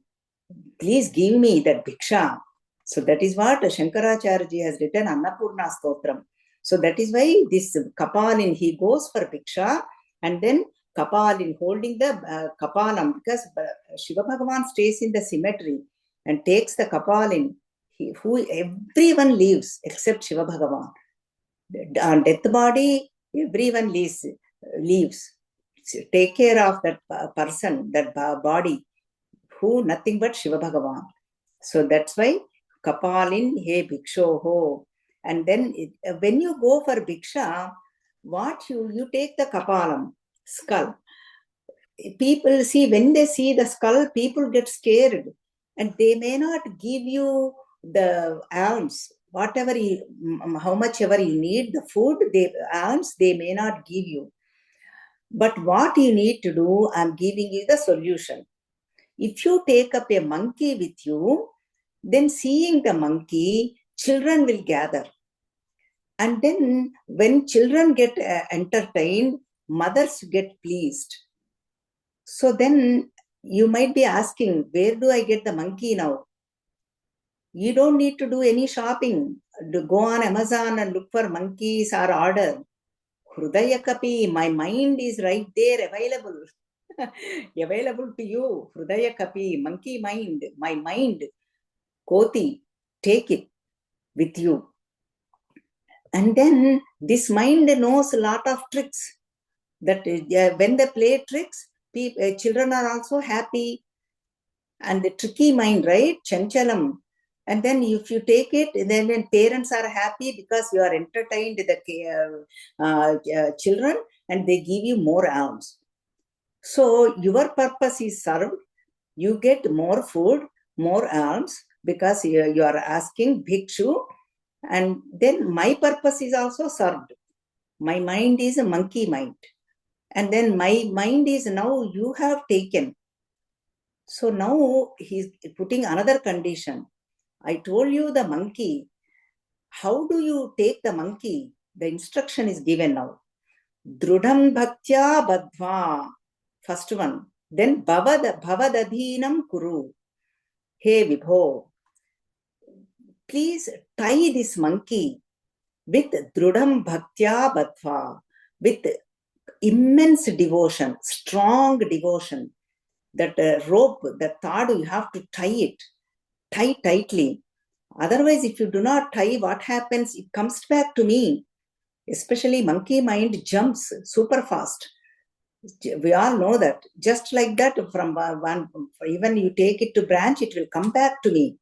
Please give me that Bhiksha. So that is what Shankaracharya has written Annapurna Stotram. So that is why this Kapalin, he goes for Bhiksha, and then Kapalin holding the Kapalam, because Shiva Bhagavan stays in the cemetery and takes the Kapalin, who everyone leaves except Shiva Bhagavan. On death body, everyone leaves. Take care of that person, that body, who? Nothing but Shiva Bhagavan. So that's why Kapalin he Bhikshoho. And then when you go for Bhiksha, what you take the Kapalam, skull. People see, when they see the skull, people get scared, and they may not give you the alms, whatever how much ever you need, the food, alms, they may not give you. But what you need to do, I'm giving you the solution. If you take up a monkey with you, then seeing the monkey, children will gather. And then when children get entertained, mothers get pleased. So then you might be asking, where do I get the monkey now? You don't need to do any shopping. Go on Amazon and look for monkeys or order. Hrudaya Kapi, my mind is right there available. Available to you. Hrudaya Kapi, monkey mind, my mind. Koti, take it with you. And then this mind knows a lot of tricks. That when they play tricks, children are also happy. And the tricky mind, right? Chanchalam. And then if you take it, then parents are happy because you are entertained the children, and they give you more alms. So your purpose is served. You get more food, more alms, because you are asking bhikshu. And then my purpose is also served. My mind is a monkey mind. And then my mind is now you have taken. So now he's putting another condition. I told you the monkey. How do you take the monkey? The instruction is given now. Drudham bhaktya badhva. First one. Then bhavadadhinam kuru. Hey Vibho, please tie this monkey with drudham bhaktya badhva, with immense devotion, strong devotion. That rope, that thad, you have to tie it. Tie tightly. Otherwise, if you do not tie, what happens? It comes back to me. Especially monkey mind jumps super fast. We all know that. Just like that, from one, even you take it to branch, it will come back to me.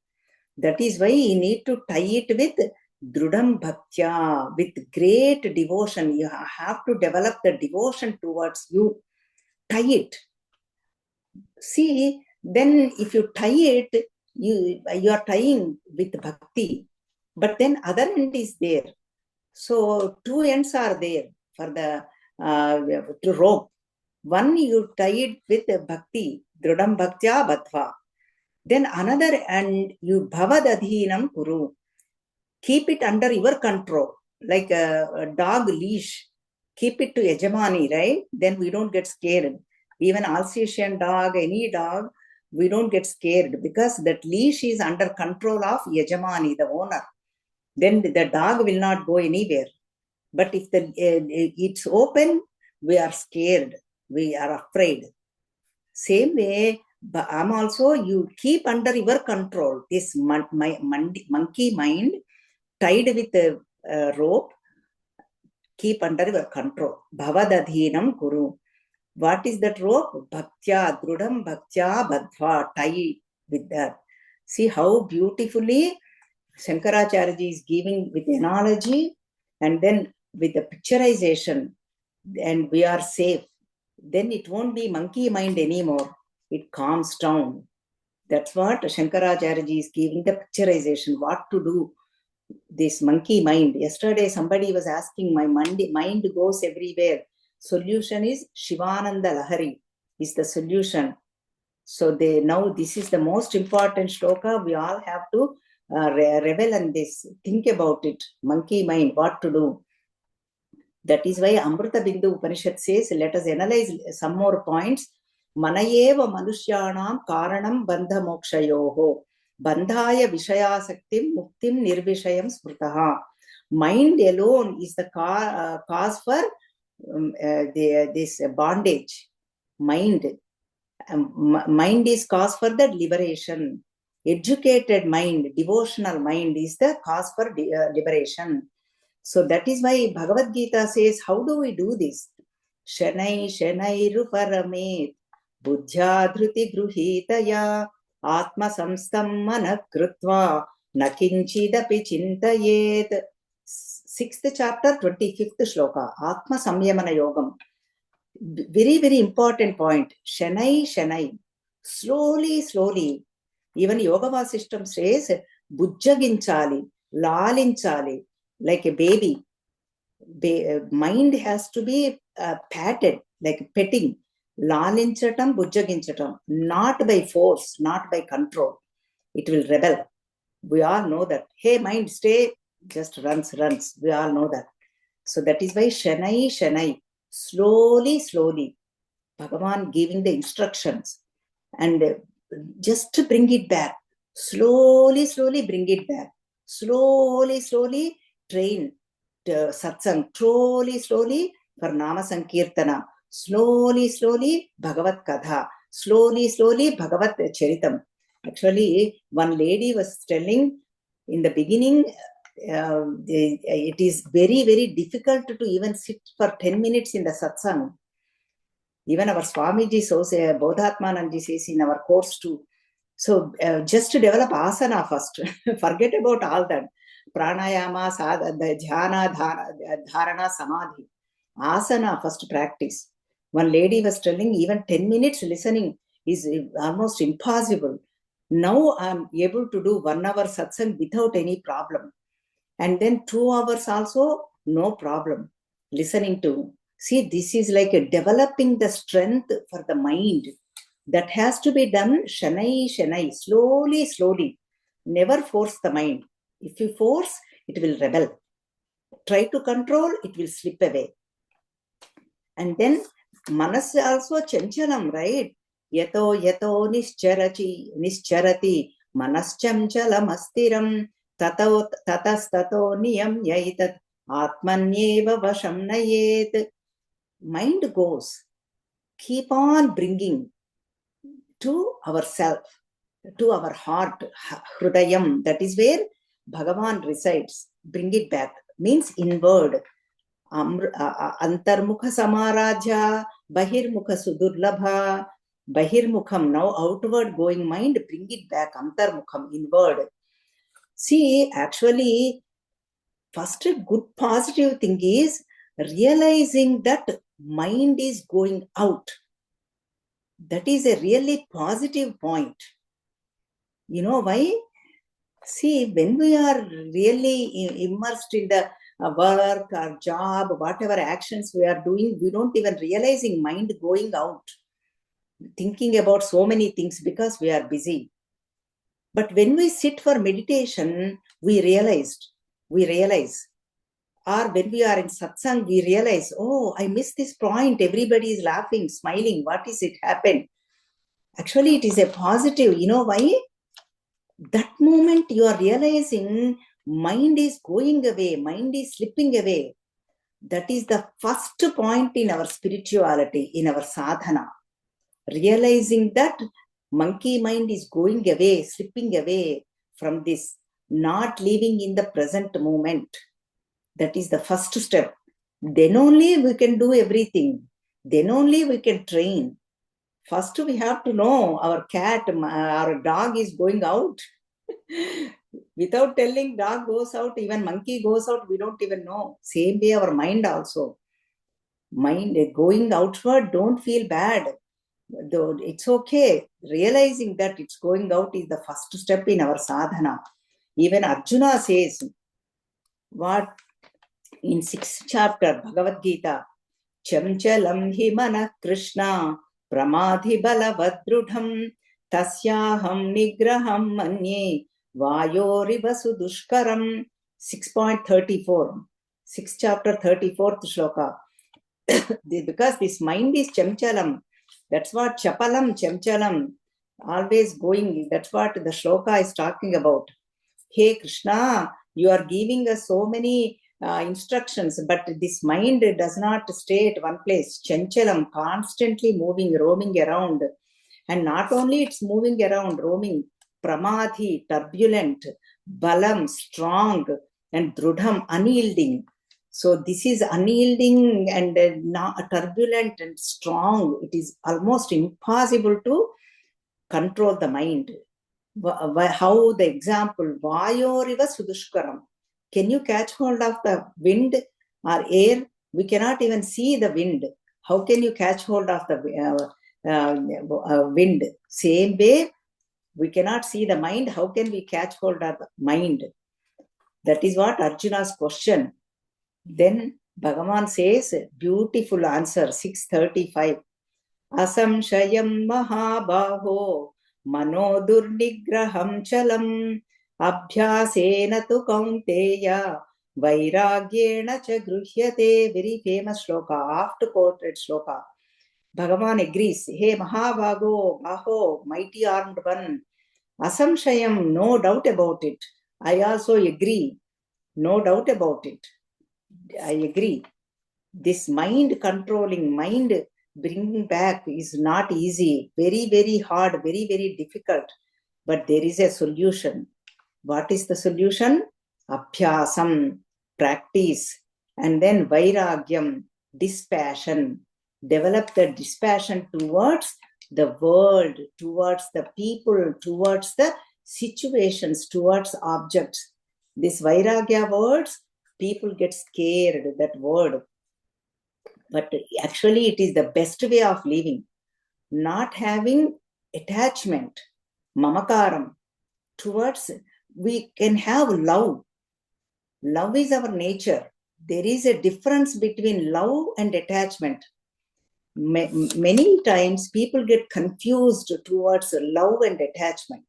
That is why you need to tie it with drudham bhaktya, with great devotion. You have to develop the devotion towards you. Tie it. See, then if you tie it, you are tying with bhakti, but then other end is there. So two ends are there for the to rope. One you tie it with bhakti, drudham bhaktya badhva. Then another end you bhavadadhinam kuru. Keep it under your control, like a dog leash. Keep it to yajamani, right? Then we don't get scared. Even Alsatian dog, any dog, we don't get scared because that leash is under control of yajamani, the owner. Then the dog will not go anywhere. But if it's open, we are scared. We are afraid. Same way, I'm also, you keep under your control this monkey mind tied with a rope. Keep under your control. Bhavadadhinam kuru. What is that rope? Bhaktya, drudham bhaktya badhva, tie with that. See how beautifully Shankaracharya is giving with analogy and then with the picturization, and we are safe. Then it won't be monkey mind anymore. It calms down. That's what Shankaracharya is giving the picturization, what to do. This monkey mind. Yesterday, somebody was asking, my mind goes everywhere. Solution is Shivananda Lahari is the solution. So now this is the most important shloka. We all have to revel in this. Think about it. Monkey mind, what to do. That is why Amrita Bindu Upanishad says, let us analyze some more points. Manayeva manushyanam karanam bandha mokshayoho. Bandhaya vishayasaktim muktim nirvishayam smrtaha. Mind alone is the cause for this bondage. Mind is cause for the liberation. Educated mind, devotional mind is the cause for liberation. So that is why Bhagavad Gita says, how do we do this? Shanai Ruparamet Buddhya Dhruti Gruhitaya Atma Samstam Manakrutva Nakinchidapi Chintayet. 6th chapter, 25th shloka, Atma Samyamana Yogam. Very, very important point. Shanai. Slowly. Even Yoga Vasishtam says, Bujjaginchali, Lalinchali, like a baby. Mind has to be patted, like petting. Lalinchatam, Bujjaginchatam. Not by force, not by control. It will rebel. We all know that. Hey, mind, stay. Just runs. We all know that. So that is why Shanai. Slowly. Bhagavan giving the instructions. And just to bring it back. Slowly bring it back. Slowly train satsang. Slowly for Nama Sankirtana. Slowly Bhagavat Katha. Slowly Bhagavat Charitam. Actually, one lady was telling in the beginning, it is very, very difficult to even sit for 10 minutes in the satsang. Even our Swamiji says, Bodhatmananji says in our course too. So just to develop asana first. Forget about all that. Pranayama, dhyana, dharana, samadhi. Asana first practice. One lady was telling even 10 minutes listening is almost impossible. Now I'm able to do 1 hour satsang without any problem. And then 2 hours also, no problem. Listening to. See, this is like developing the strength for the mind. That has to be done shanai, slowly. Never force the mind. If you force, it will rebel. Try to control, it will slip away. And then manas also chanchalam, right? Yato nischarati manaschanchalam astiram tatastato niyam yaitat atmanyeva vasham nayet. Mind goes. Keep on bringing to ourself, to our heart, hrudayam. That is where Bhagavan resides. Bring it back. Means inward. Antarmukha samarajya, bahirmukha sudurlabha. Bahirmukham, now outward going mind, bring it back. Antarmukham, inward. See, actually, first good positive thing is realizing that mind is going out. That is a really positive point. You know why? See, when we are really immersed in the work or job, whatever actions we are doing, we don't even realizing mind going out, thinking about so many things because we are busy. But when we sit for meditation, we realize. Or when we are in satsang, we realize, oh, I missed this point. Everybody is laughing, smiling. What is it happened? Actually, it is a positive. You know why? That moment you are realizing mind is going away, mind is slipping away. That is the first point in our spirituality, in our sadhana. Realizing that monkey mind is going away, slipping away from this, not living in the present moment. That is the first step. Then only we can do everything. Then only we can train. First, we have to know our cat, our dog is going out. Without telling, dog goes out, even monkey goes out, we don't even know. Same way our mind also. Mind going outward, don't feel bad. Though it's okay. Realizing that it's going out is the first step in our sadhana. Even Arjuna says, what in 6th chapter Bhagavad Gita, Chamchalam hi mana Krishna pramadhi balavadrudham tasyaham nigraham manye vayoriva sudushkaram. 6.34, 6th chapter 34th shloka. Because this mind is chamchalam. That's what chapalam, chamchalam, always going. That's what the shloka is talking about. Hey Krishna, you are giving us so many instructions, but this mind does not stay at one place. Chanchalam, constantly moving, roaming around. And not only it's moving around, roaming, pramadhi, turbulent, balam, strong, and drudham, unyielding. So this is unyielding and turbulent and strong. It is almost impossible to control the mind. How the example, Vayoriva Sudushkaram. Can you catch hold of the wind or air? We cannot even see the wind. How can you catch hold of the wind? Same way, we cannot see the mind. How can we catch hold of the mind? That is what Arjuna's question. Then Bhagavan says, beautiful answer, 635. Asamshayam mahabaho mano durnigraham chalam abhyasena tu kaunteya vairagyena cha gruhyate. Very famous shloka, oft quoted shloka. Bhagavan agrees. Hey Mahabaho, Baho, mighty armed one. Asamshayam, no doubt about it. I also agree. No doubt about it. I agree. This mind controlling, mind bringing back is not easy. Very, very hard, very, very difficult. But there is a solution. What is the solution? Abhyasam, practice. And then vairagyam, dispassion. Develop the dispassion towards the world, towards the people, towards the situations, towards objects. This vairagya words, people get scared, that word. But actually it is the best way of living. Not having attachment, mamakaram, towards, we can have love. Love is our nature. There is a difference between love and attachment. Many times people get confused towards love and attachment.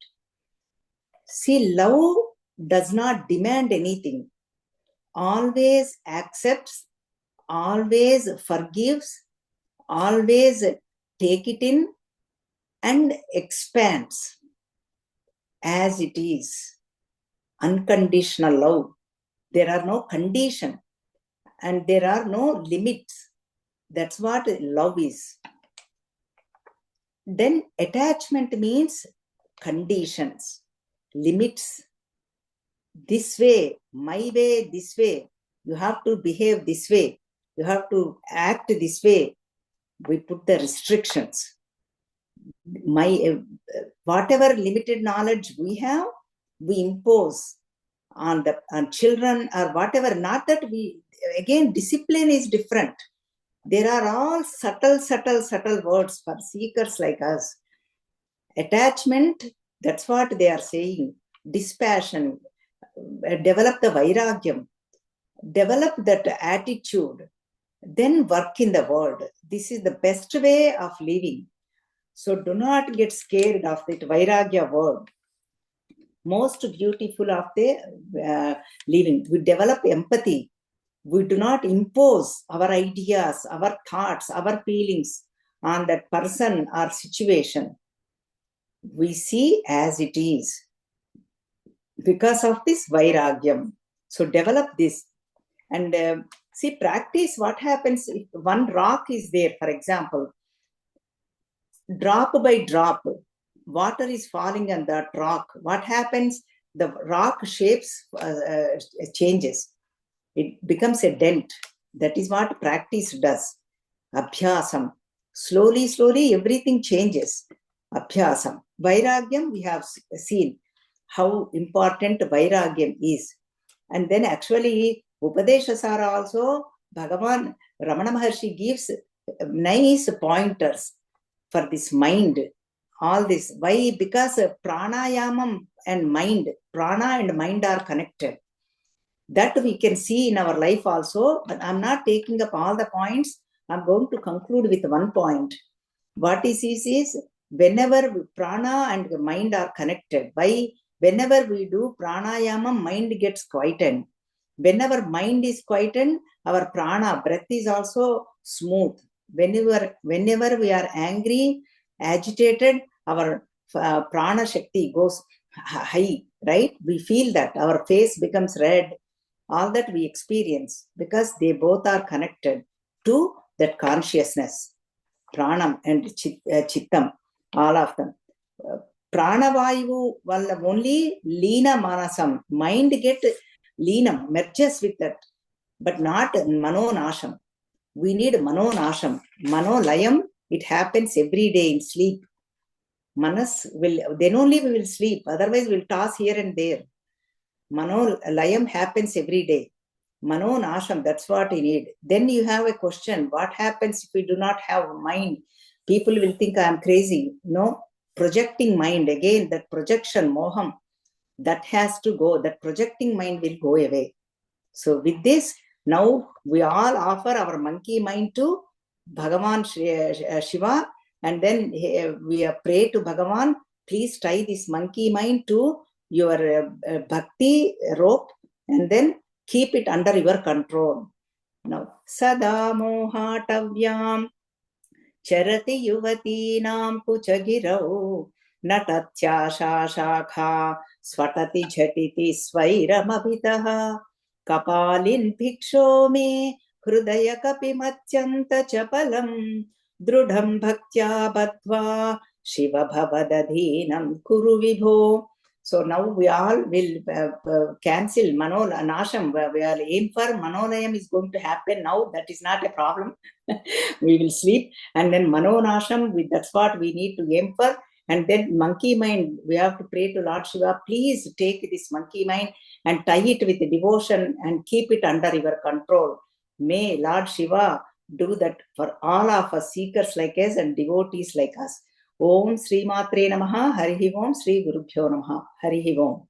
See, love does not demand anything. Always accepts, always forgives, always take it in and expands as it is. Unconditional love. There are no conditions and there are no limits. That's what love is. Then attachment means conditions, limits. This way, my way, this way. You have to behave this way. You have to act this way. We put the restrictions. Whatever limited knowledge we have, we impose on children or whatever. Not that we, again, discipline is different. There are all subtle words for seekers like us. Attachment, that's what they are saying. Dispassion, develop the vairagyam, develop that attitude, then work in the world. This is the best way of living. So do not get scared of that vairagya word. Most beautiful of the living. We develop empathy. We do not impose our ideas, our thoughts, our feelings on that person or situation. We see as it is. Because of this vairagyam. So develop this. And see, practice what happens if one rock is there, for example, drop by drop, water is falling on that rock. What happens? The rock shapes changes. It becomes a dent. That is what practice does. Abhyasam. Slowly, everything changes. Abhyasam. Vairagyam, we have seen how important vairagyam is. And then actually, Upadeshasara also, Bhagavan Ramana Maharshi gives nice pointers. for this mind. All this. Why? Because pranayamam and mind, prana and mind are connected. That we can see in our life also, but I'm not taking up all the points. I'm going to conclude with one point. What is whenever prana and mind are connected, whenever we do pranayama, mind gets quietened. Whenever mind is quietened, our prana, breath is also smooth. Whenever we are angry, agitated, our prana shakti goes high, right? We feel that our face becomes red. All that we experience because they both are connected to that consciousness. Pranam and Chittam, all of them. Pranavayu only Leena Manasam. Mind get Leenam, merges with that, but not Mano Nasham. We need Mano Nasham. Mano Layam, it happens every day in sleep. Manas will, then only we will sleep, otherwise we'll toss here and there. Mano Layam happens every day. Mano Nasham, that's what we need. Then you have a question, what happens if we do not have mind? People will think I am crazy. No, projecting mind, again, that projection, moham, that has to go. That projecting mind will go away. So with this, now we all offer our monkey mind to Bhagavan Shiva, and then we pray to Bhagavan, please tie this monkey mind to your bhakti rope, and then keep it under your control. Now, Sada Mohatavyam Charati Yuvatinam Puchagirau Natatya Shashakha Swatati Jhatiti Svairamabhitaha Kapalin Bhiksho me Hrudaya Kapimatyanta Chapalam Drudham Bhaktya Badva Shiva Bhavadadhinam Kuru Vibho. So now we all will cancel Mano Nasham. We are aim for Manolayam is going to happen now. That is not a problem. We will sleep, and then Mano Nasham, that's what we need to aim for. And then monkey mind, we have to pray to Lord Shiva, please take this monkey mind and tie it with devotion and keep it under your control. May Lord Shiva do that for all of us, seekers like us and devotees like us. Om Sri Matre Namaha, Harihi Om, Sri Gurubhyo Namaha, Harihi Om.